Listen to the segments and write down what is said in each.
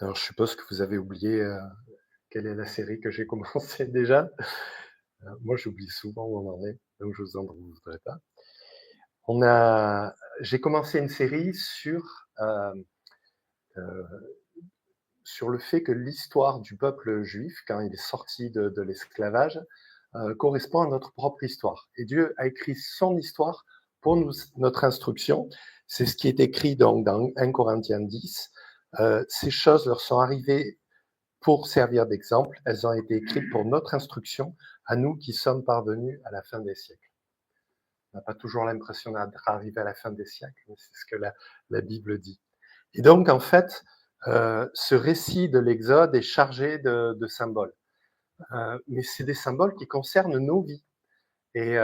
Alors, je suppose que vous avez oublié, quelle est la série que j'ai commencé déjà. Moi, j'oublie souvent où on en est, donc je vous en voudrais pas. On a J'ai commencé une série heu, sur le fait que l'histoire du peuple juif, quand il est sorti de l'esclavage, correspond à notre propre histoire. Et Dieu a écrit son histoire pour nous, notre instruction. C'est ce qui est écrit donc dans 1 Corinthiens 10. Ces choses leur sont arrivées pour servir d'exemple, elles ont été écrites pour notre instruction, à nous qui sommes parvenus à la fin des siècles. On n'a pas toujours l'impression d'être arrivé à la fin des siècles, mais c'est ce que la Bible dit. Et donc, en fait, ce récit de l'Exode est chargé de symboles. Mais c'est des symboles qui concernent nos vies. Et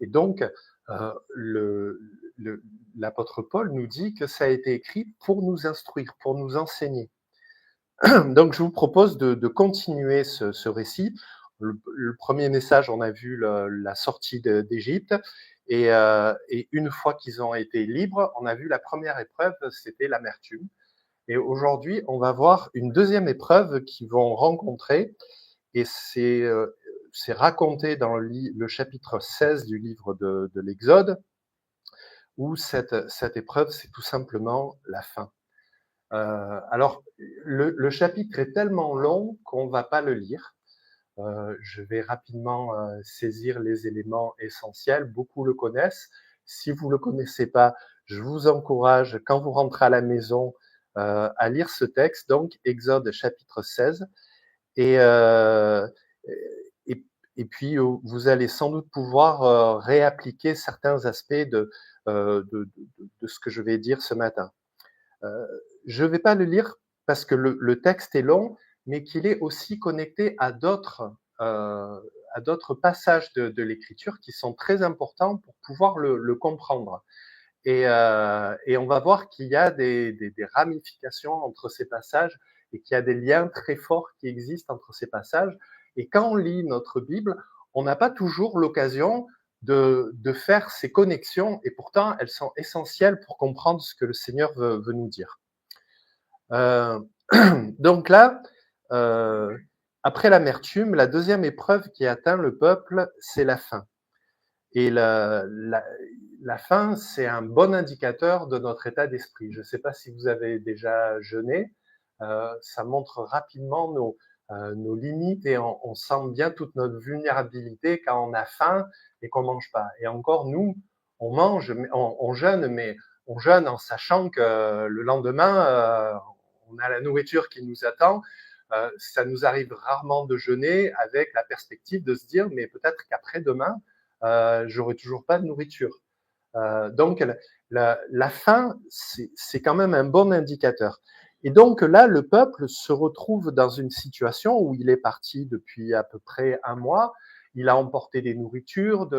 donc, le, le, l'apôtre Paul nous dit que ça a été écrit pour nous instruire, pour nous enseigner. Donc, je vous propose de continuer ce récit. Le premier message, on a vu la sortie d'Égypte, et une fois qu'ils ont été libres, on a vu la première épreuve, c'était l'amertume. Et aujourd'hui, on va voir une deuxième épreuve qu'ils vont rencontrer, et c'est raconté dans le chapitre 16 du livre de l'Exode, où cette épreuve, c'est tout simplement la faim. Alors, le chapitre est tellement long qu'on ne va pas le lire. Je vais rapidement saisir les éléments essentiels. Beaucoup le connaissent. Si vous ne le connaissez pas, je vous encourage, quand vous rentrez à la maison, à lire ce texte, donc Exode chapitre 16. Et, euh, et, et puis, vous allez sans doute pouvoir réappliquer certains aspects de ce que je vais dire ce matin. Euh, je ne vais pas le lire parce que le texte est long, mais qu'il est aussi connecté à d'autres passages de l'Écriture qui sont très importants pour pouvoir le comprendre. Et on va voir qu'il y a des ramifications entre ces passages et qu'il y a des liens très forts qui existent entre ces passages. Et quand on lit notre Bible, on n'a pas toujours l'occasion de faire ces connexions, et pourtant elles sont essentielles pour comprendre ce que le Seigneur veut nous dire. Euh, donc là, euh, après l'amertume, la deuxième épreuve qui atteint le peuple, c'est la faim. Et la faim, c'est un bon indicateur de notre état d'esprit. Je ne sais pas si vous avez déjà jeûné, ça montre rapidement nos limites, et on sent bien toute notre vulnérabilité quand on a faim et qu'on ne mange pas. Et encore, nous, on mange, on jeûne, mais on jeûne en sachant que le lendemain, on a la nourriture qui nous attend. Ça nous arrive rarement de jeûner avec la perspective de se dire, mais peut-être qu'après-demain, j'aurai toujours pas de nourriture. Donc la faim, c'est quand même un bon indicateur. Et donc là, le peuple se retrouve dans une situation où il est parti depuis à peu près un mois. Il a emporté des nourritures,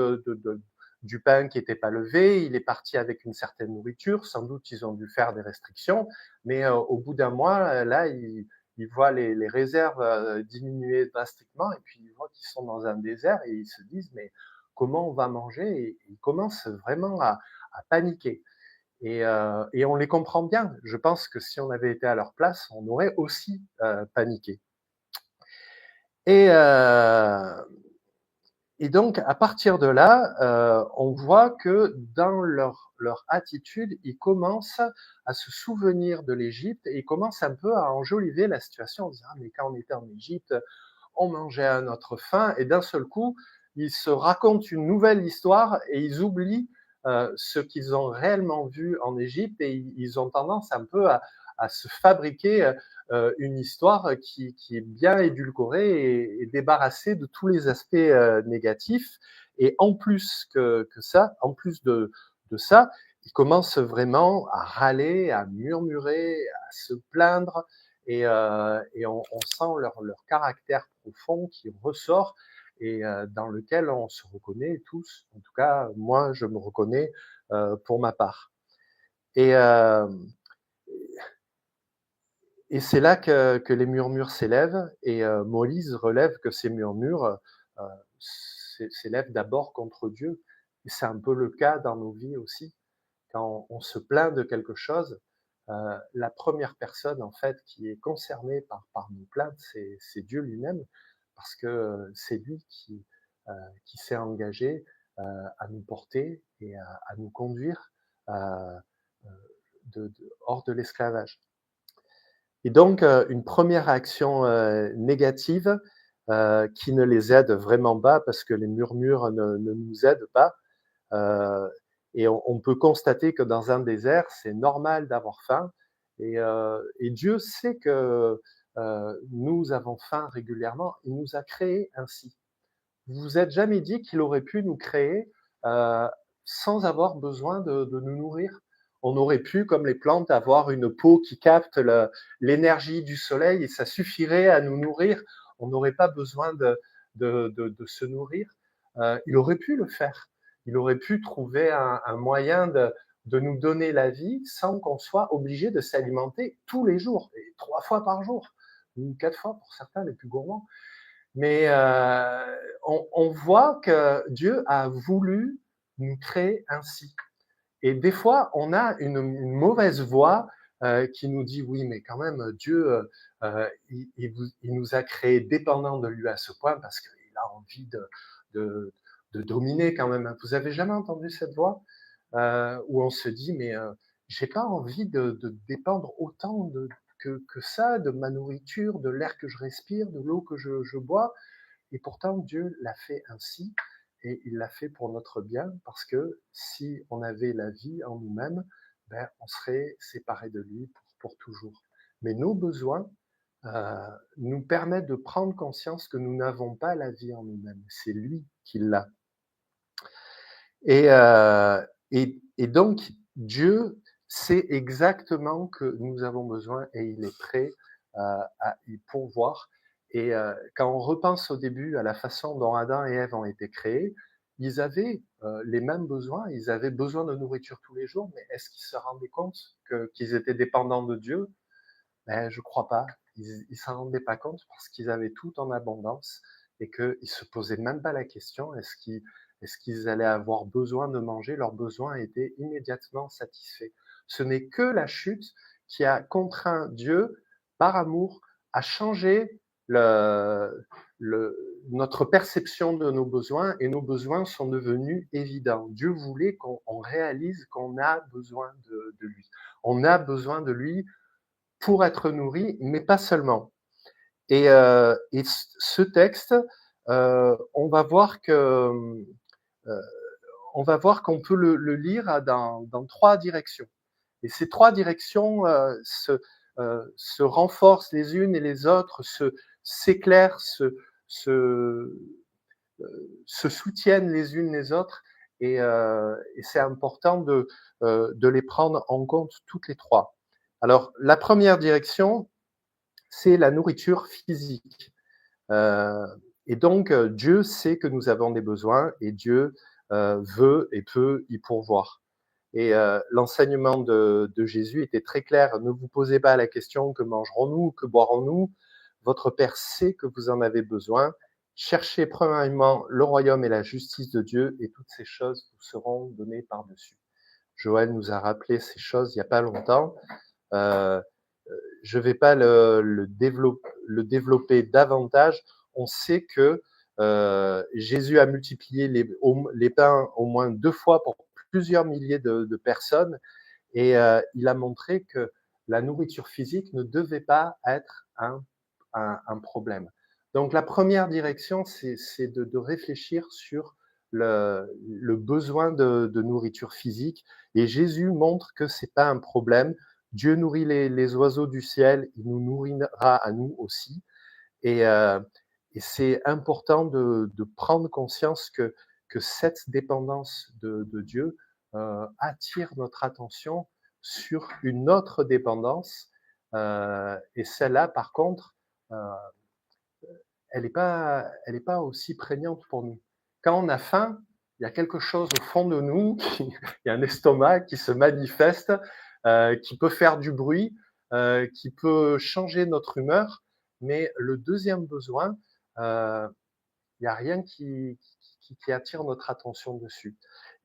du pain qui n'était pas levé. Il est parti avec une certaine nourriture. Sans doute, ils ont dû faire des restrictions. Mais au bout d'un mois, là, ils voient les réserves diminuer drastiquement. Et puis, ils voient qu'ils sont dans un désert et ils se disent, mais comment on va manger? Et ils commencent vraiment à paniquer. Et on les comprend bien. Je pense que si on avait été à leur place, on aurait aussi paniqué. Et, euh, et donc, à partir de là, on voit que dans leur attitude, ils commencent à se souvenir de l'Égypte, et ils commencent un peu à enjoliver la situation en disant, ah, mais quand on était en Égypte, on mangeait à notre faim, et d'un seul coup, ils se racontent une nouvelle histoire et ils oublient ce qu'ils ont réellement vu en Égypte, et ils ont tendance un peu à se fabriquer une histoire qui est bien édulcorée et débarrassée de tous les aspects négatifs. Et en plus que ça, en plus de ça, ils commencent vraiment à râler, à murmurer, à se plaindre, et on sent leur caractère profond qui ressort, et dans lequel on se reconnaît tous. En tout cas, moi, je me reconnais pour ma part. Et, euh, et c'est là que les murmures s'élèvent, et Moïse relève que ces murmures euh, s'élèvent d'abord contre Dieu. Et c'est un peu le cas dans nos vies aussi. Quand on se plaint de quelque chose, la première personne en fait qui est concernée par nos plaintes, c'est Dieu lui-même, parce que c'est lui qui s'est engagé à nous porter et à nous conduire euh, hors de l'esclavage. Et donc, une première réaction négative qui ne les aide vraiment pas parce que les murmures ne nous aident pas. Euh, et on peut constater que dans un désert, c'est normal d'avoir faim. Et Dieu sait que nous avons faim régulièrement. Il nous a créés ainsi. Vous vous êtes jamais dit qu'il aurait pu nous créer euh, sans avoir besoin de nous nourrir? On aurait pu, comme les plantes, avoir une peau qui capte l'énergie du soleil et ça suffirait à nous nourrir. On n'aurait pas besoin de se nourrir. Il aurait pu le faire. Il aurait pu trouver un moyen de nous donner la vie sans qu'on soit obligé de s'alimenter tous les jours, et 3 fois par jour, ou 4 fois pour certains les plus gourmands. Mais on voit que Dieu a voulu nous créer ainsi. Et des fois, on a une mauvaise voix qui nous dit oui, mais quand même, Dieu, il nous a créés dépendants de lui à ce point parce qu'il a envie de dominer quand même. Vous avez jamais entendu cette voix où on se dit mais j'ai pas envie de dépendre autant que ça de ma nourriture, de l'air que je respire, de l'eau que je bois. Et pourtant, Dieu l'a fait ainsi, et il l'a fait pour notre bien, parce que si on avait la vie en nous-mêmes, ben, on serait séparés de lui pour toujours. Mais nos besoins nous permettent de prendre conscience que nous n'avons pas la vie en nous-mêmes, c'est lui qui l'a. Et, et donc, Dieu sait exactement que nous avons besoin et il est prêt à y pourvoir. Et quand on repense au début à la façon dont Adam et Ève ont été créés, ils avaient les mêmes besoins, ils avaient besoin de nourriture tous les jours, mais est-ce qu'ils se rendaient compte qu'ils étaient dépendants de Dieu? Ben, je ne crois pas. Ils ne s'en rendaient pas compte parce qu'ils avaient tout en abondance et qu'ils ne se posaient même pas la question est-ce qu'ils allaient avoir besoin de manger? Leurs besoins étaient immédiatement satisfaits. Ce n'est que la chute qui a contraint Dieu, par amour, à changer notre perception de nos besoins et nos besoins sont devenus évidents. Dieu voulait qu'on réalise qu'on a besoin de lui. On a besoin de lui pour être nourri, mais pas seulement. Et ce texte, on va voir qu'on peut le lire dans 3 directions. Et ces 3 directions se renforcent les unes et les autres, s'éclairent, se soutiennent les unes les autres. Et c'est important de les prendre en compte toutes les 3. Alors, la première direction, c'est la nourriture physique. Et donc, Dieu sait que nous avons des besoins et Dieu veut et peut y pourvoir. Et l'enseignement de Jésus était très clair. Ne vous posez pas la question que mangerons-nous, que boirons-nous. Votre Père sait que vous en avez besoin. Cherchez premièrement le royaume et la justice de Dieu et toutes ces choses vous seront données par-dessus. Joël nous a rappelé ces choses il n'y a pas longtemps. Je ne vais pas le développer davantage. On sait que Jésus a multiplié les pains au moins 2 fois pour plusieurs milliers de personnes et il a montré que la nourriture physique ne devait pas être un problème. Donc la première direction, c'est de réfléchir sur le besoin de nourriture physique et Jésus montre que c'est pas un problème. Dieu nourrit les oiseaux du ciel, il nous nourrira à nous aussi. Et, et c'est important de prendre conscience que cette dépendance de Dieu attire notre attention sur une autre dépendance. Et celle-là, par contre, elle est pas aussi prégnante pour nous. Quand on a faim, il y a quelque chose au fond de nous, il y a un estomac qui se manifeste, qui peut faire du bruit, qui peut changer notre humeur. Mais le deuxième besoin, il n'y a rien qui attire notre attention dessus.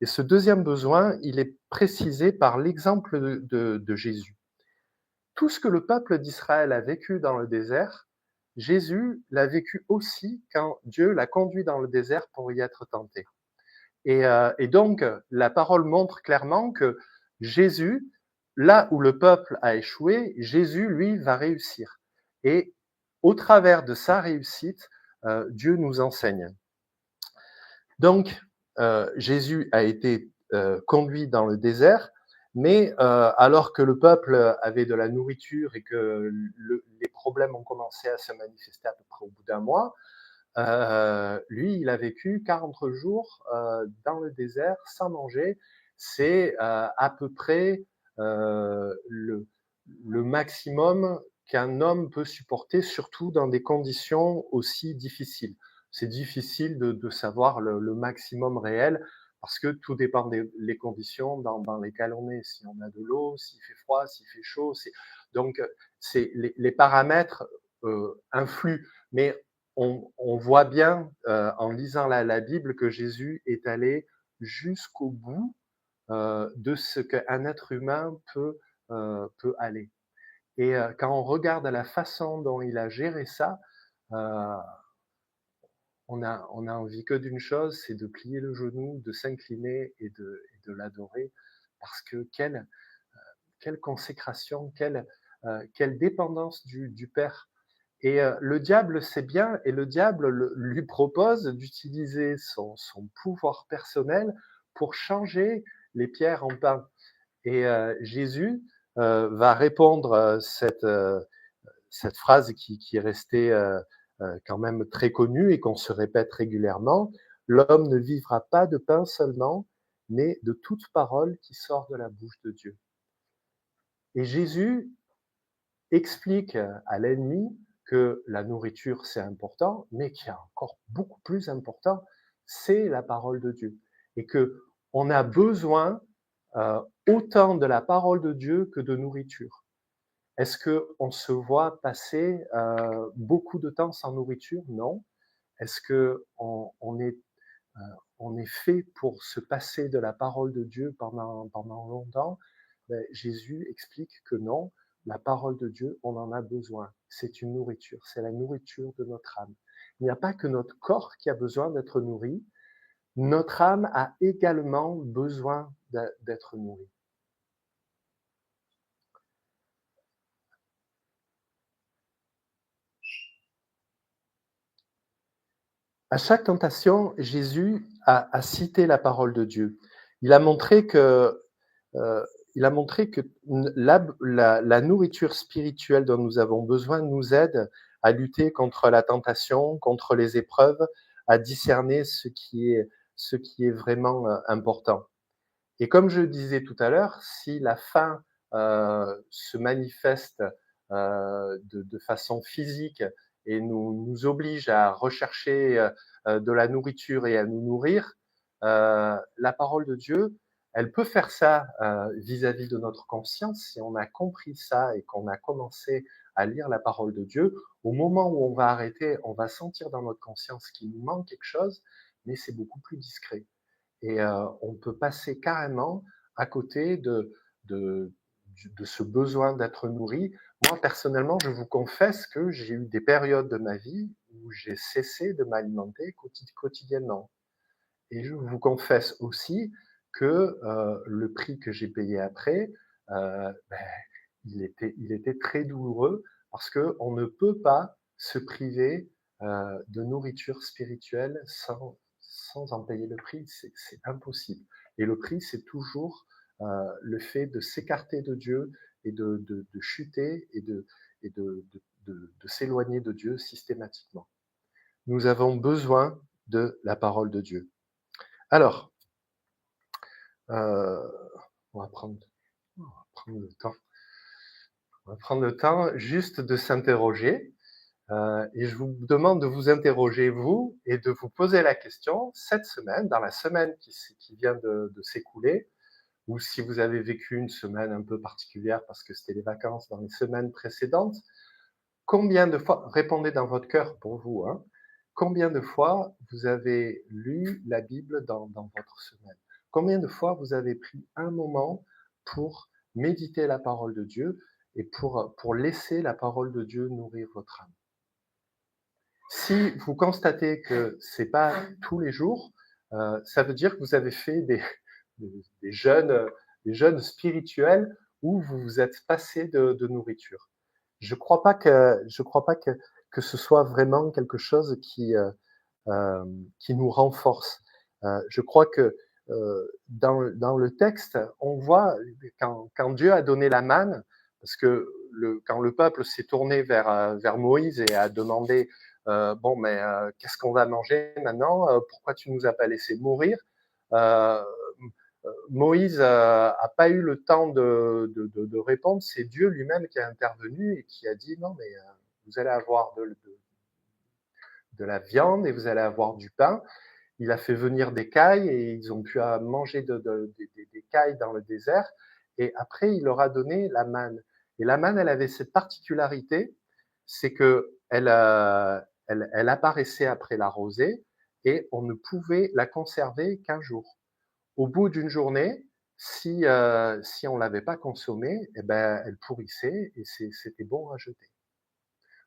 Et ce deuxième besoin, il est précisé par l'exemple de Jésus. tout ce que le peuple d'Israël a vécu dans le désert, Jésus l'a vécu aussi quand Dieu l'a conduit dans le désert pour y être tenté. Et donc, la parole montre clairement que Jésus, là où le peuple a échoué, Jésus, lui, va réussir. Et au travers de sa réussite, Dieu nous enseigne. Donc, Jésus a été conduit dans le désert, mais alors que le peuple avait de la nourriture et que les problèmes ont commencé à se manifester à peu près au bout d'un mois, lui, il a vécu 40 jours dans le désert sans manger. C'est à peu près le maximum qu'un homme peut supporter, surtout dans des conditions aussi difficiles. C'est difficile de savoir le maximum réel parce que tout dépend des conditions dans lesquelles on est. Si on a de l'eau, s'il fait froid, s'il fait chaud. Donc, les paramètres influent. Mais on voit bien en lisant la Bible que Jésus est allé jusqu'au bout de ce qu'un être humain peut aller. Et quand on regarde la façon dont il a géré ça, euh, on a envie que d'une chose, c'est de plier le genou, de s'incliner et de l'adorer, parce que quelle consécration, quelle dépendance du Père. Et le diable sait bien, et le diable lui propose d'utiliser son pouvoir personnel pour changer les pierres en pain. Et Jésus va répondre cette phrase qui est restée quand même très connue et qu'on se répète régulièrement: l'homme ne vivra pas de pain seulement, mais de toute parole qui sort de la bouche de Dieu. Et Jésus explique à l'ennemi que la nourriture, c'est important, mais qu'il y a encore beaucoup plus important, c'est la parole de Dieu. Et qu'on a besoin autant de la parole de Dieu que de nourriture. Est-ce qu'on se voit passer beaucoup de temps sans nourriture? Non. Est-ce qu'on est, on est fait pour se passer de la parole de Dieu pendant longtemps? Jésus explique que non, la parole de Dieu, on en a besoin. C'est une nourriture, c'est la nourriture de notre âme. Il n'y a pas que notre corps qui a besoin d'être nourri, notre âme a également besoin d'être nourrie. À chaque tentation, Jésus a cité la parole de Dieu. Il a montré que la nourriture spirituelle dont nous avons besoin nous aide à lutter contre la tentation, contre les épreuves, à discerner ce qui est vraiment important. Et comme je disais tout à l'heure, si la faim se manifeste de façon physique et nous oblige à rechercher de la nourriture et à nous nourrir, la parole de Dieu, elle peut faire ça vis-à-vis de notre conscience. Si on a compris ça et qu'on a commencé à lire la parole de Dieu, au moment où on va arrêter, on va sentir dans notre conscience qu'il nous manque quelque chose, mais c'est beaucoup plus discret. Et on peut passer carrément à côté de, de ce besoin d'être nourri. Moi, personnellement, je vous confesse que j'ai eu des périodes de ma vie où j'ai cessé de m'alimenter quotidiennement. Et je vous confesse aussi que le prix que j'ai payé après, ben, il était très douloureux parce qu'on ne peut pas se priver de nourriture spirituelle sans en payer le prix. C'est impossible. Et le prix, c'est toujours le fait de s'écarter de Dieu et de chuter et de s'éloigner de Dieu systématiquement. Nous avons besoin de la parole de Dieu. Alors, euh, on, va prendre, on va prendre le temps. On va prendre le temps juste de s'interroger. Et je vous demande de vous interroger, vous, et de vous poser la question, cette semaine, dans la semaine qui vient de s'écouler, ou si vous avez vécu une semaine un peu particulière parce que c'était les vacances dans les semaines précédentes, combien de fois, répondez dans votre cœur pour vous, hein, combien de fois vous avez lu la Bible dans votre semaine? Combien de fois vous avez pris un moment pour méditer la parole de Dieu et pour laisser la parole de Dieu nourrir votre âme. Si vous constatez que c'est pas tous les jours, ça veut dire que vous avez fait des jeûnes spirituels où vous vous êtes passé de nourriture. Je crois pas que ce soit vraiment quelque chose qui nous renforce. Je crois que dans le texte, on voit quand Dieu a donné la manne, parce que quand le peuple s'est tourné vers Moïse et a demandé bon, mais qu'est-ce qu'on va manger maintenant? Pourquoi tu nous as pas laissé mourir? Euh, Moïse a pas eu le temps de répondre. C'est Dieu lui-même qui a intervenu et qui a dit non, mais vous allez avoir de la viande et vous allez avoir du pain. Il a fait venir des cailles et ils ont pu manger des cailles dans le désert. Et après, il leur a donné la manne. Et la manne, elle avait cette particularité, c'est que elle apparaissait après la rosée et on ne pouvait la conserver qu'un jour. Au bout d'une journée, si on l'avait pas consommée, eh ben, elle pourrissait et c'était bon à jeter.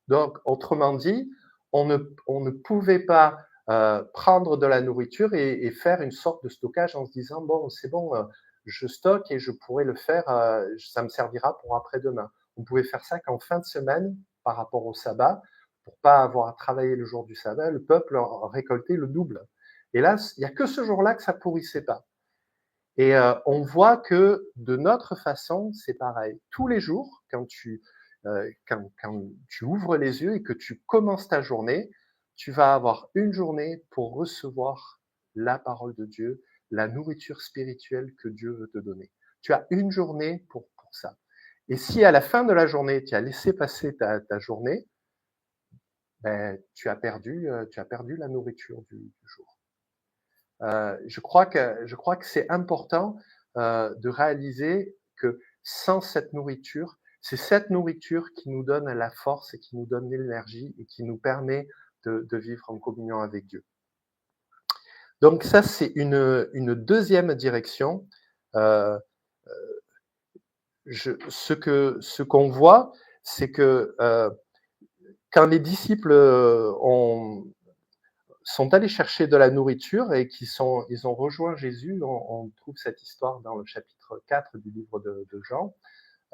Donc, autrement dit, on ne pouvait pas prendre de la nourriture et faire une sorte de stockage en se disant, bon, c'est bon, je stocke et je pourrai le faire, ça me servira pour après-demain. On pouvait faire ça qu'en fin de semaine, par rapport au sabbat, pour pas avoir à travailler le jour du sabbat, le peuple récoltait le double. Et là, il n'y a que ce jour-là que ça pourrissait pas. Et on voit que de notre façon, c'est pareil. Tous les jours, quand tu ouvres les yeux et que tu commences ta journée, tu vas avoir une journée pour recevoir la parole de Dieu, la nourriture spirituelle que Dieu veut te donner. Tu as une journée pour ça. Et si à la fin de la journée, tu as laissé passer ta journée, ben, tu as perdu la nourriture du jour. Je crois que c'est important de réaliser que sans cette nourriture, c'est cette nourriture qui nous donne la force et qui nous donne l'énergie et qui nous permet de vivre en communion avec Dieu. Donc ça, c'est une deuxième direction. Euh, ce qu'on voit, c'est que quand les disciples sont allés chercher de la nourriture et ils ont rejoint Jésus. On trouve cette histoire dans le chapitre 4 du livre de Jean.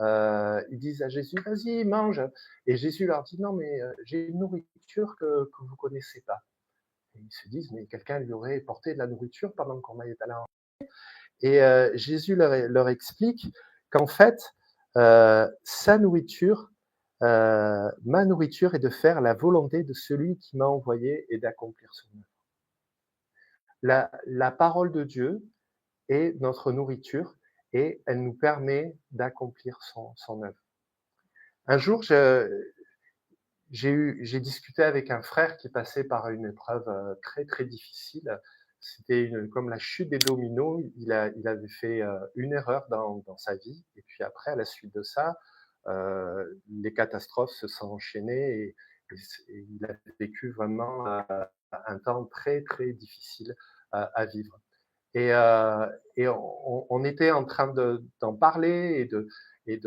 Ils disent à Jésus, vas-y, mange. Et Jésus leur dit, non, mais j'ai une nourriture que vous ne connaissez pas. Et ils se disent, mais quelqu'un lui aurait porté de la nourriture pendant qu'on est allé en... Et Jésus leur explique qu'en fait, sa nourriture, ma nourriture est de faire la volonté de celui qui m'a envoyé et d'accomplir son œuvre. La parole de Dieu est notre nourriture et elle nous permet d'accomplir son œuvre. Un jour, j'ai discuté avec un frère qui passait par une épreuve très très difficile. C'était comme la chute des dominos. Il avait fait une erreur dans sa vie et puis après, à la suite de ça, les catastrophes se sont enchaînées et il a vécu vraiment un temps très très difficile à vivre. Et, on était en train d'en parler et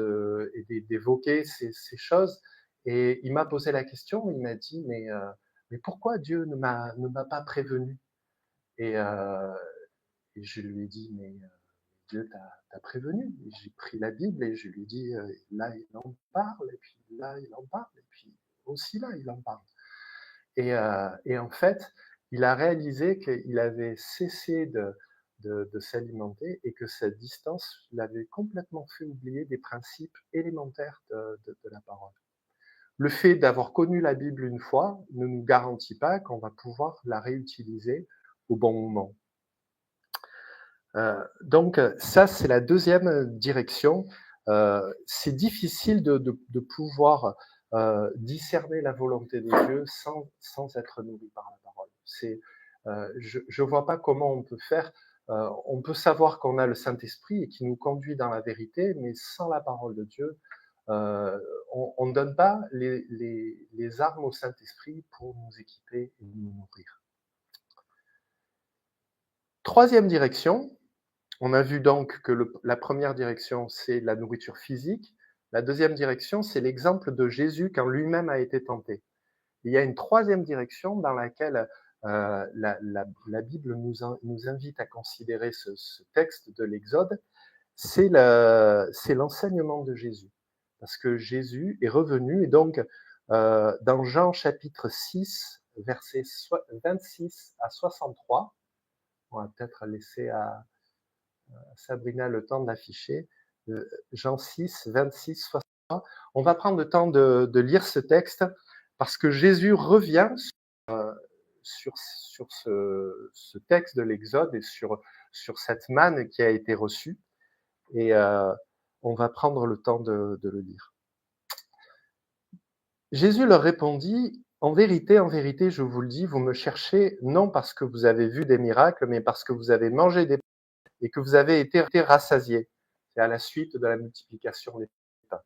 d'évoquer ces choses. Et il m'a posé la question, il m'a dit, mais pourquoi Dieu ne m'a pas prévenu? Et, et je lui ai dit, mais Dieu t'a prévenu. Et j'ai pris la Bible et je lui ai dit, là il en parle, et puis là il en parle, et puis aussi là il en parle. Et en fait, il a réalisé qu'il avait cessé de s'alimenter et que cette distance l'avait complètement fait oublier des principes élémentaires de la parole. Le fait d'avoir connu la Bible une fois ne nous garantit pas qu'on va pouvoir la réutiliser au bon moment. Donc ça, c'est la deuxième direction. C'est difficile de pouvoir discerner la volonté de Dieu sans être nourri par la parole. Je ne vois pas comment on peut faire. On peut savoir qu'on a le Saint-Esprit et qui nous conduit dans la vérité, mais sans la parole de Dieu, on ne donne pas les armes au Saint-Esprit pour nous équiper et nous nourrir. Troisième direction, on a vu donc que la première direction, c'est la nourriture physique. La deuxième direction, c'est l'exemple de Jésus quand lui-même a été tenté. Il y a une troisième direction dans laquelle la Bible nous invite à considérer ce texte de l'Exode, c'est l'enseignement de Jésus. Parce que Jésus est revenu, et donc dans Jean chapitre 6, versets 26 à 63, on va peut-être laisser à Sabrina le temps de l'afficher, Jean 6, 26, 63, on va prendre le temps de lire ce texte, parce que Jésus revient sur ce texte de l'Exode et sur cette manne qui a été reçue, et on va prendre le temps de le lire. Jésus leur répondit, en vérité, je vous le dis, vous me cherchez non parce que vous avez vu des miracles, mais parce que vous avez mangé des pains et que vous avez été rassasiés. C'est à la suite de la multiplication des pains.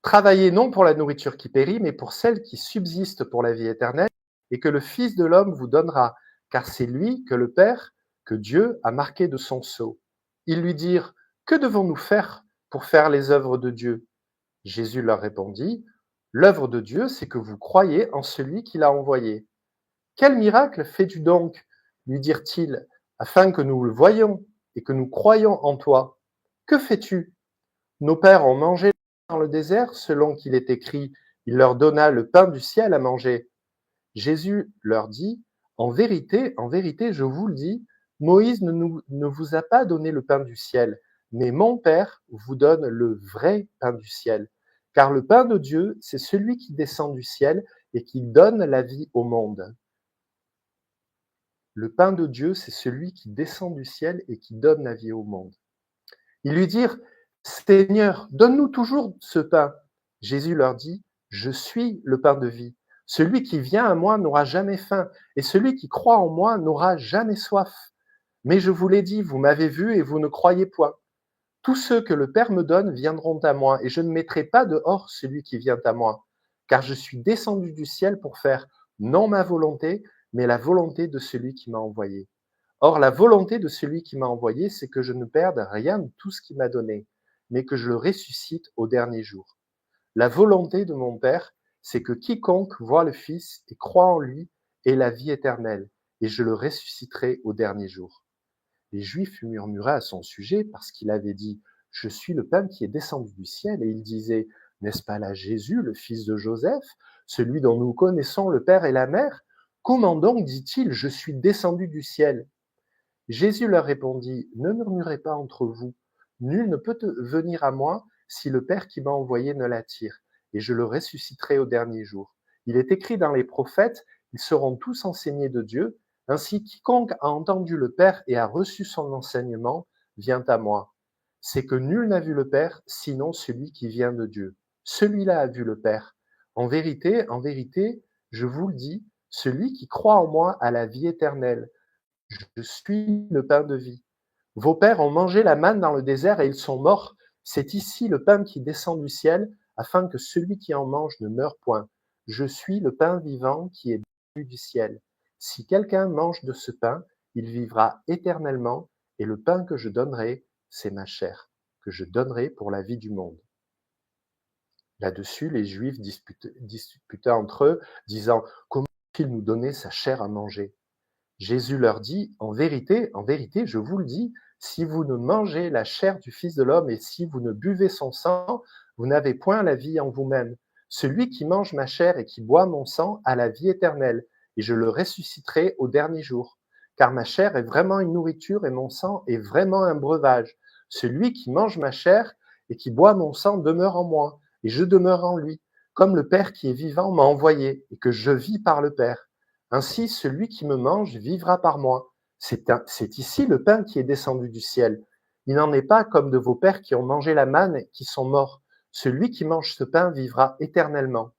Travaillez non pour la nourriture qui périt, mais pour celle qui subsiste pour la vie éternelle, et que le Fils de l'homme vous donnera, car c'est lui que le Père, que Dieu a marqué de son sceau. Ils lui dirent, que devons-nous faire pour faire les œuvres de Dieu? Jésus leur répondit, l'œuvre de Dieu, c'est que vous croyez en celui qui l'a envoyé. Quel miracle fais-tu donc, lui dirent-ils, afin que nous le voyions et que nous croyions en toi? Que fais-tu? Nos pères ont mangé dans le désert, selon qu'il est écrit, il leur donna le pain du ciel à manger. Jésus leur dit, en vérité, je vous le dis, Moïse ne vous a pas donné le pain du ciel, mais mon Père vous donne le vrai pain du ciel. Car le pain de Dieu, c'est celui qui descend du ciel et qui donne la vie au monde. Le pain de Dieu, c'est celui qui descend du ciel et qui donne la vie au monde. Ils lui dirent, Seigneur, donne-nous toujours ce pain. Jésus leur dit, je suis le pain de vie. Celui qui vient à moi n'aura jamais faim, et celui qui croit en moi n'aura jamais soif. Mais je vous l'ai dit, vous m'avez vu et vous ne croyez point. Tous ceux que le Père me donne viendront à moi, et je ne mettrai pas dehors celui qui vient à moi, car je suis descendu du ciel pour faire non ma volonté, mais la volonté de celui qui m'a envoyé. Or, la volonté de celui qui m'a envoyé, c'est que je ne perde rien de tout ce qu'il m'a donné, mais que je le ressuscite au dernier jour. La volonté de mon Père, c'est que quiconque voit le Fils et croit en lui ait la vie éternelle, et je le ressusciterai au dernier jour. Les Juifs murmuraient à son sujet parce qu'il avait dit « Je suis le pain qui est descendu du ciel » et ils disaient « N'est-ce pas là Jésus, le fils de Joseph, celui dont nous connaissons le Père et la Mère? Comment donc dit-il « Je suis descendu du ciel » Jésus leur répondit, ne murmurez pas entre vous. Nul ne peut venir à moi si le Père qui m'a envoyé ne l'attire, et je le ressusciterai au dernier jour. Il est écrit dans les prophètes, ils seront tous enseignés de Dieu, ainsi quiconque a entendu le Père et a reçu son enseignement vient à moi. C'est que nul n'a vu le Père, sinon celui qui vient de Dieu. Celui-là a vu le Père. En vérité, je vous le dis, celui qui croit en moi a la vie éternelle. Je suis le pain de vie. Vos pères ont mangé la manne dans le désert et ils sont morts. C'est ici le pain qui descend du ciel, afin que celui qui en mange ne meure point. Je suis le pain vivant qui est descendu du ciel. Si quelqu'un mange de ce pain, il vivra éternellement, et le pain que je donnerai, c'est ma chair, que je donnerai pour la vie du monde. Là-dessus, les Juifs disputaient entre eux, disant, comment peut-il nous donner sa chair à manger? Jésus leur dit, en vérité, je vous le dis, si vous ne mangez la chair du Fils de l'homme et si vous ne buvez son sang, vous n'avez point la vie en vous-même. Celui qui mange ma chair et qui boit mon sang a la vie éternelle, et je le ressusciterai au dernier jour. Car ma chair est vraiment une nourriture et mon sang est vraiment un breuvage. Celui qui mange ma chair et qui boit mon sang demeure en moi, et je demeure en lui, comme le Père qui est vivant m'a envoyé, et que je vis par le Père. Ainsi, celui qui me mange vivra par moi. C'est ici le pain qui est descendu du ciel. Il n'en est pas comme de vos pères qui ont mangé la manne et qui sont morts. Celui qui mange ce pain vivra éternellement.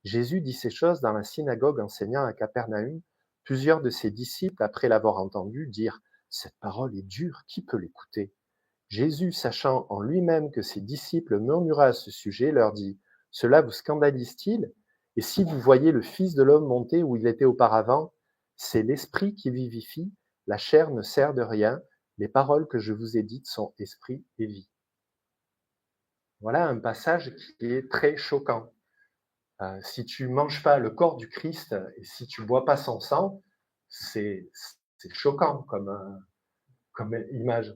Jésus dit ces choses dans la synagogue enseignant à Capernaüm. Plusieurs de ses disciples, après l'avoir entendu, dirent « Cette parole est dure, qui peut l'écouter ?» Jésus, sachant en lui-même que ses disciples murmuraient à ce sujet, leur dit « Cela vous scandalise-t-il ? Et si vous voyez le Fils de l'homme monter où il était auparavant, c'est l'Esprit qui vivifie, la chair ne sert de rien, les paroles que je vous ai dites sont esprit et vie. » Voilà un passage qui est très choquant. Si tu manges pas le corps du Christ et si tu bois pas son sang, c'est choquant comme image.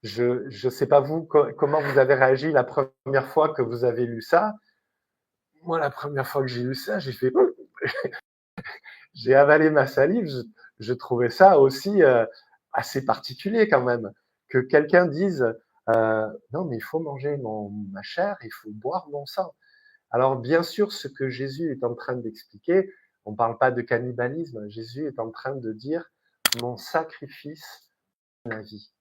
Je sais pas vous comment vous avez réagi la première fois que vous avez lu ça. Moi, la première fois que j'ai lu ça, j'ai fait j'ai avalé ma salive. Je trouvais ça aussi assez particulier quand même que quelqu'un dise non mais il faut manger ma chair, il faut boire mon sang. Alors bien sûr, ce que Jésus est en train d'expliquer, on ne parle pas de cannibalisme, Jésus est en train de dire mon sacrifice donne la vie.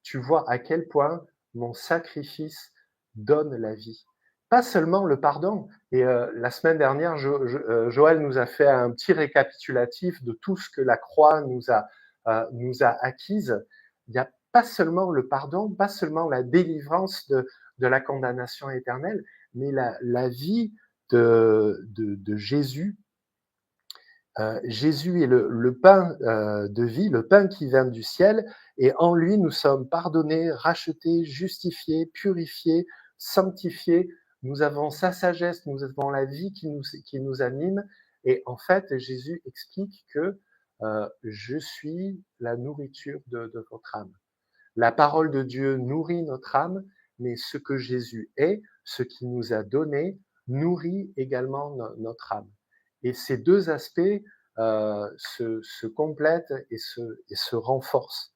Tu vois à quel point mon sacrifice donne la vie. Pas seulement le pardon. Et la semaine dernière, Joël nous a fait un petit récapitulatif de tout ce que la croix nous a acquise. Il n'y a pas seulement le pardon, pas seulement la délivrance de la condamnation éternelle, mais la vie de Jésus. Jésus est le pain de vie, le pain qui vient du ciel, et en lui nous sommes pardonnés, rachetés, justifiés, purifiés, sanctifiés. Nous avons sa sagesse, nous avons la vie qui nous anime. Et en fait, Jésus explique que je suis la nourriture de votre âme. La parole de Dieu nourrit notre âme, mais ce que Jésus est, ce qu'il nous a donné, nourrit également notre âme. Et ces deux aspects se complètent et se renforcent.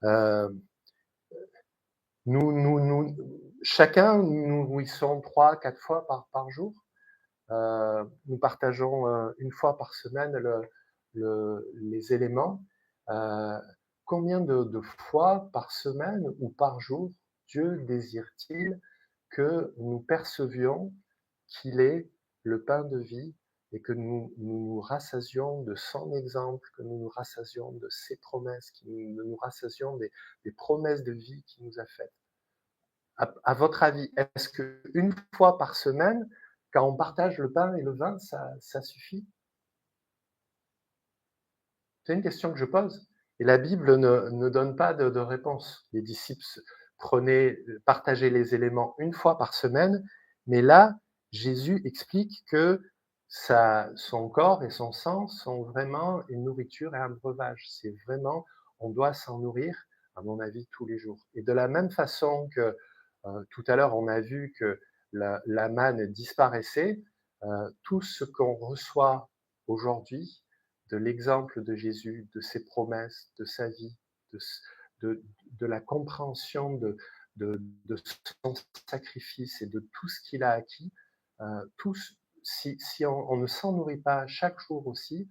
Euh, chacun, nous nourrissons 3, 4 fois par jour. Nous partageons une fois par semaine les éléments. Euh, Combien de fois par semaine ou par jour Dieu désire-t-il que nous percevions qu'il est le pain de vie et que nous rassasions de son exemple, que nous nous rassasions de ses promesses, que nous rassasions des promesses de vie qu'il nous a faites. À votre avis, est-ce qu'une fois par semaine, quand on partage le pain et le vin, ça suffit? C'est une question que je pose. Et la Bible ne donne pas de réponse. Les disciples partageaient les éléments une fois par semaine, mais là, Jésus explique que son corps et son sang sont vraiment une nourriture et un breuvage. C'est vraiment, on doit s'en nourrir, à mon avis, tous les jours. Et de la même façon que tout à l'heure, on a vu que la manne disparaissait, tout ce qu'on reçoit aujourd'hui, de l'exemple de Jésus, de ses promesses, de sa vie, de, de, de la compréhension de son sacrifice et de tout ce qu'il a acquis, si on ne s'en nourrit pas chaque jour aussi,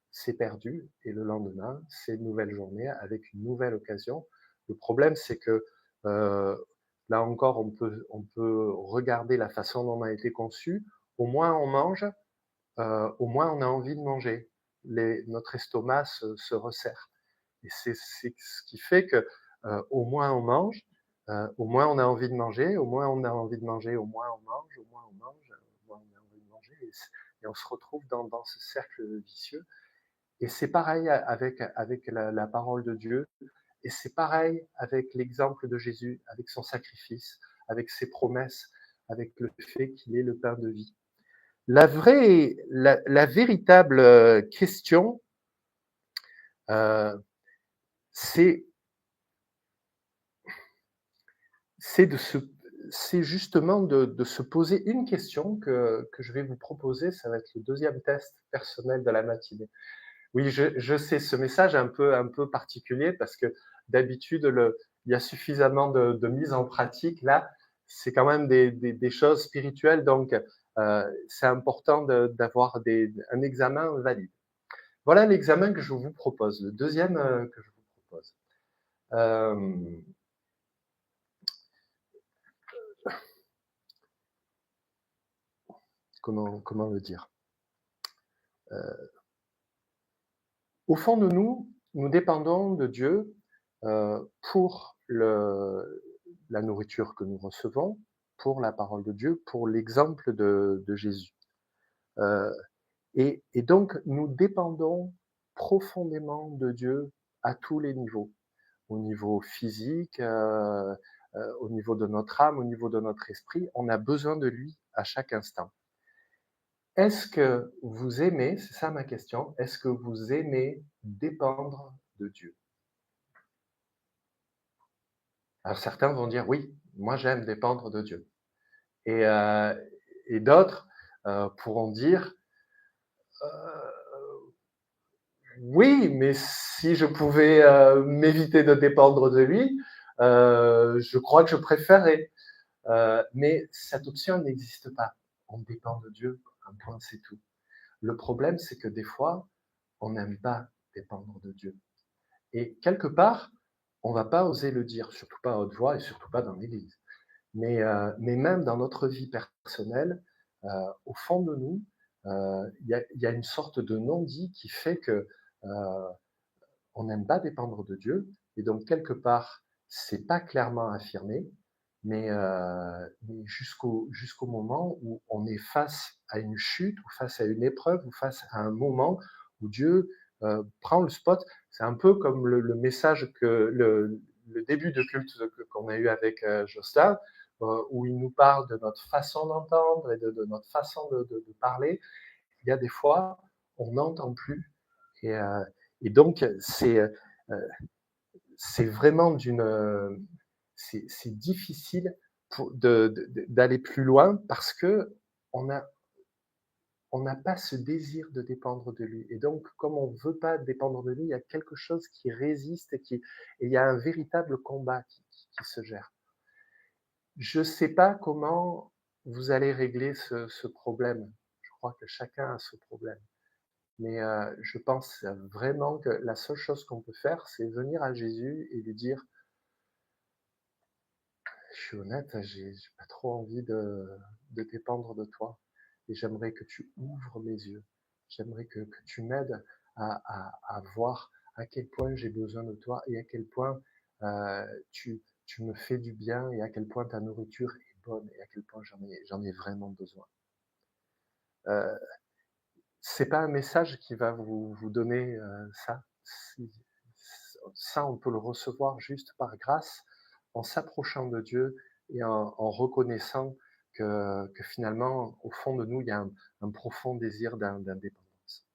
c'est perdu. Et le lendemain, c'est une nouvelle journée avec une nouvelle occasion. Le problème, c'est que là encore, on peut regarder la façon dont on a été conçu. Au moins on mange, au moins on a envie de manger. Notre estomac se resserre. Et c'est ce qui fait que au moins on mange, au moins on a envie de manger, au moins on a envie de manger, au moins on mange, au moins on mange, au moins on a envie de manger. Et on se retrouve dans ce cercle vicieux. Et c'est pareil avec la parole de Dieu. Et c'est pareil avec l'exemple de Jésus, avec son sacrifice, avec ses promesses, avec le fait qu'il est le pain de vie. La véritable question, euh, c'est de c'est justement de se poser une question que je vais vous proposer. Ça va être le deuxième test personnel de la matinée. Oui, je sais, ce message est un peu particulier parce que d'habitude, il y a suffisamment de mise en pratique. Là, c'est quand même des choses spirituelles, donc c'est important d'avoir un examen valide. Voilà l'examen que je vous propose, le deuxième que je vous propose. Euh, comment le dire Au fond de nous, nous dépendons de Dieu pour la nourriture que nous recevons, pour la parole de Dieu, pour l'exemple de Jésus. Euh, et donc, nous dépendons profondément de Dieu à tous les niveaux, au niveau physique, au niveau de notre âme, au niveau de notre esprit. On a besoin de lui à chaque instant. Est-ce que vous aimez, c'est ça ma question, est-ce que vous aimez dépendre de Dieu? Alors certains vont dire oui, moi j'aime dépendre de Dieu. Et, euh, et d'autres pourront dire oui, mais si je pouvais m'éviter de dépendre de lui, je crois que je préférerais. Mais cette option n'existe pas. On dépend de Dieu, un point, c'est tout. Le problème, c'est que des fois, on n'aime pas dépendre de Dieu. Et quelque part, on ne va pas oser le dire, surtout pas à haute voix et surtout pas dans l'Église. Mais même dans notre vie personnelle, au fond de nous, y a une sorte de non-dit qui fait que on n'aime pas dépendre de Dieu, et donc quelque part, c'est pas clairement affirmé, mais jusqu'au moment où on est face à une chute, ou face à une épreuve, ou face à un moment où Dieu prend le spot. C'est un peu comme le message le début de culte qu'on a eu avec Jocelyn, où il nous parle de notre façon d'entendre et de notre façon de parler. Il y a des fois, on n'entend plus. Et, euh, et donc, c'est vraiment c'est difficile d'aller plus loin parce que on a, on n'a pas ce désir de dépendre de lui. Et donc, comme on ne veut pas dépendre de lui, il y a quelque chose qui résiste et il y a un véritable combat qui se gère. Je ne sais pas comment vous allez régler ce problème. Je crois que chacun a ce problème. Mais je pense vraiment que la seule chose qu'on peut faire, c'est venir à Jésus et lui dire, je suis honnête, j'ai pas trop envie de dépendre de toi. Et j'aimerais que tu ouvres mes yeux. J'aimerais que tu m'aides à voir à quel point j'ai besoin de toi et à quel point tu me fais du bien et à quel point ta nourriture est bonne et à quel point j'en ai vraiment besoin. Euh, c'est pas un message qui va vous donner ça. Ça, on peut le recevoir juste par grâce, en s'approchant de Dieu et en reconnaissant que finalement, au fond de nous, il y a un profond désir d'indépendance.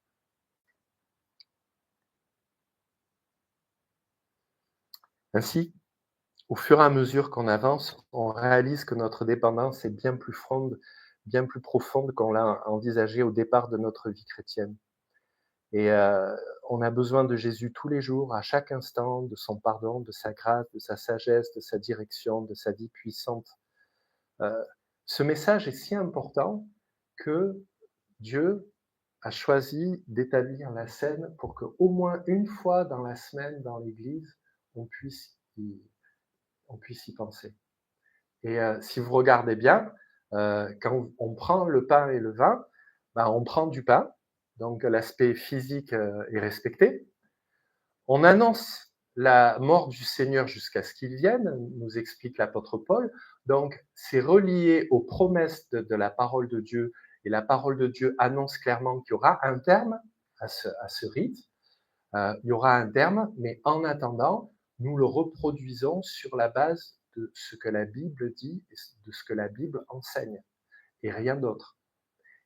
Ainsi, au fur et à mesure qu'on avance, on réalise que notre dépendance est bien plus profonde qu'on l'a envisagé au départ de notre vie chrétienne. Et on a besoin de Jésus tous les jours, à chaque instant, de son pardon, de sa grâce, de sa sagesse, de sa direction, de sa vie puissante. Ce message est si important que Dieu a choisi d'établir la scène pour qu'au moins une fois dans la semaine, dans l'Église, on puisse on puisse y penser. Et si vous regardez bien, quand on prend le pain et le vin, ben, on prend du pain, donc l'aspect physique est respecté. On annonce la mort du Seigneur jusqu'à ce qu'il vienne, nous explique l'apôtre Paul. Donc, c'est relié aux promesses de la parole de Dieu. Et la parole de Dieu annonce clairement qu'il y aura un terme à ce rite. Il y aura un terme, mais en attendant, nous le reproduisons sur la base de ce que la Bible dit et de ce que la Bible enseigne, et rien d'autre.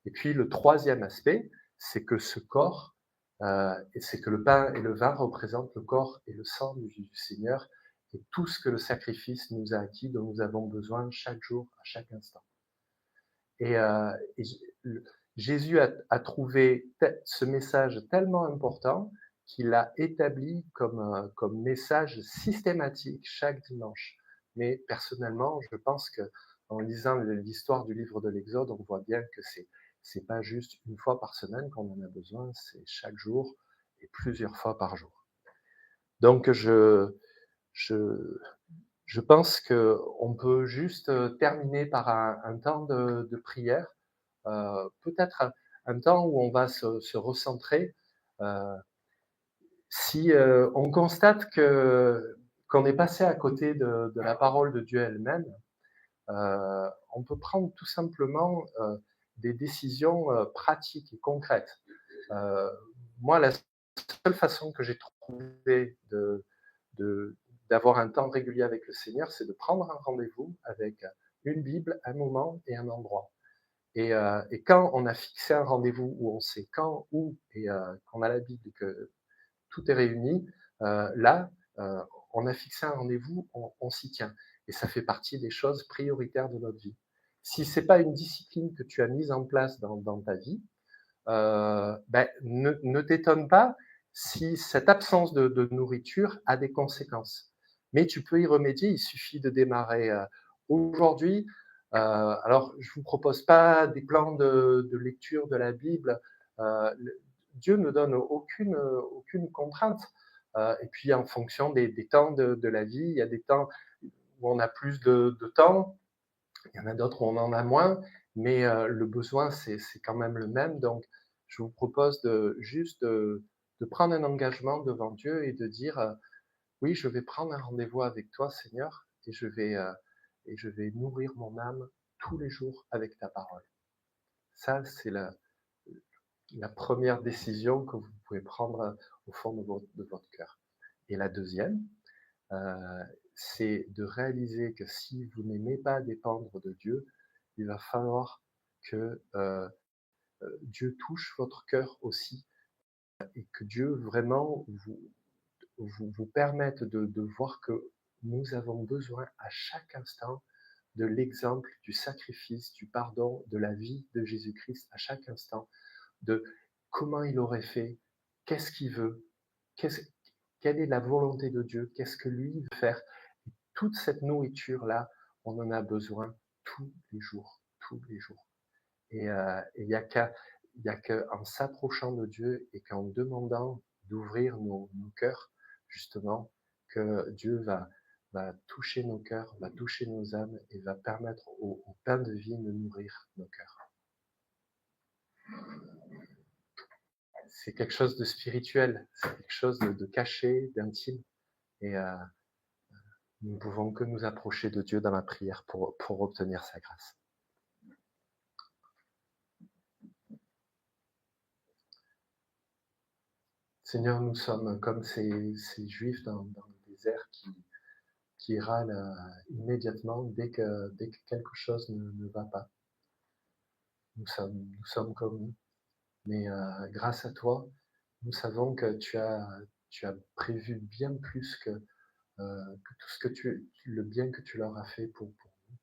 Et puis le troisième aspect, c'est que ce corps, et c'est que le pain et le vin représentent le corps et le sang du Seigneur, et tout ce que le sacrifice nous a acquis, dont nous avons besoin chaque jour, à chaque instant. Et, Jésus a trouvé ce message tellement important qu'il l'a établi comme message systématique chaque dimanche. Mais personnellement, je pense que en lisant l'histoire du livre de l'Exode, on voit bien que c'est pas juste une fois par semaine qu'on en a besoin, c'est chaque jour et plusieurs fois par jour. Donc je, je pense qu'on peut juste terminer par un temps de prière, peut-être un temps où on va se recentrer. Euh, si on constate qu'on est passé à côté de la parole de Dieu elle-même, on peut prendre tout simplement des décisions pratiques et concrètes. Moi, la seule façon que j'ai trouvé de d'avoir un temps régulier avec le Seigneur, c'est de prendre un rendez-vous avec une Bible, un moment et un endroit. Et quand on a fixé un rendez-vous où on sait quand, où, et qu'on a la Bible et que tout est réuni, là, on a fixé un rendez-vous, on s'y tient. Et ça fait partie des choses prioritaires de notre vie. Si c'est pas une discipline que tu as mise en place dans ta vie, ne t'étonne pas si cette absence de nourriture a des conséquences. Mais tu peux y remédier, il suffit de démarrer aujourd'hui. Alors, je vous propose pas des plans de lecture de la Bible. Dieu ne donne aucune contrainte. Et puis, en fonction des temps de la vie, il y a des temps où on a plus de temps, il y en a d'autres où on en a moins, mais le besoin, c'est quand même le même. Donc, je vous propose de prendre un engagement devant Dieu et de dire oui, je vais prendre un rendez-vous avec toi, Seigneur, et je vais nourrir mon âme tous les jours avec ta parole. Ça, c'est la première décision que vous pouvez prendre au fond de votre cœur. Et la deuxième, c'est de réaliser que si vous n'aimez pas dépendre de Dieu, il va falloir que Dieu touche votre cœur aussi et que Dieu vraiment vous permette de voir que nous avons besoin à chaque instant de l'exemple, du sacrifice, du pardon, de la vie de Jésus-Christ à chaque instant, de comment il aurait fait, qu'est-ce qu'il veut, quelle est la volonté de Dieu, qu'est-ce que lui veut faire. Et toute cette nourriture-là, on en a besoin tous les jours, tous les jours. Et il n'y a qu'en s'approchant de Dieu et qu'en demandant d'ouvrir nos cœurs, justement, que Dieu va toucher nos cœurs, va toucher nos âmes et va permettre au pain de vie de nourrir nos cœurs. C'est quelque chose de spirituel, c'est quelque chose de caché, d'intime. Et nous ne pouvons que nous approcher de Dieu dans la prière pour obtenir sa grâce. Seigneur, nous sommes comme ces Juifs dans le désert qui râlent immédiatement dès que quelque chose ne va pas. Nous sommes comme nous. Mais grâce à toi, nous savons que tu as prévu bien plus que tout ce que le bien que tu leur as fait pour nous.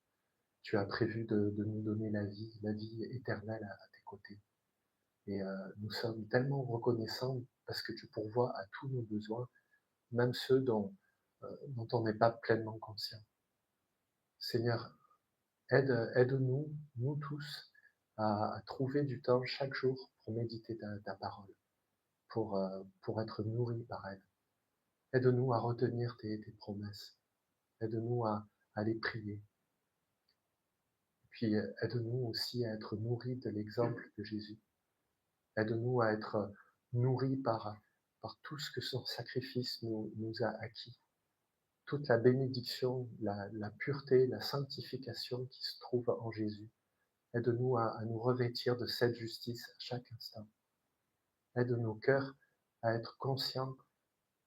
Tu as prévu de nous donner la vie éternelle à tes côtés. Et nous sommes tellement reconnaissants parce que tu pourvois à tous nos besoins, même ceux dont on n'est pas pleinement conscient. Seigneur, aide-nous, nous tous, à trouver du temps chaque jour pour méditer ta parole, pour être nourris par elle. Aide-nous à retenir tes promesses. Aide-nous à les prier. Puis aide-nous aussi à être nourris de l'exemple de Jésus. Aide-nous à être nourris par tout ce que son sacrifice nous a acquis. Toute la bénédiction, la pureté, la sanctification qui se trouve en Jésus. Aide-nous à nous revêtir de cette justice à chaque instant. Aide nos cœurs à être conscients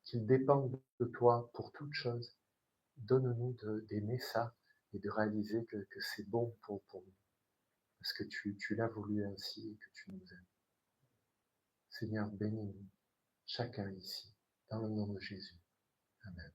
qu'ils dépendent de toi pour toute chose. Donne-nous d'aimer ça et de réaliser que c'est bon pour nous. Parce que tu l'as voulu ainsi et que tu nous aimes. Seigneur, bénis-nous, chacun ici, dans le nom de Jésus. Amen.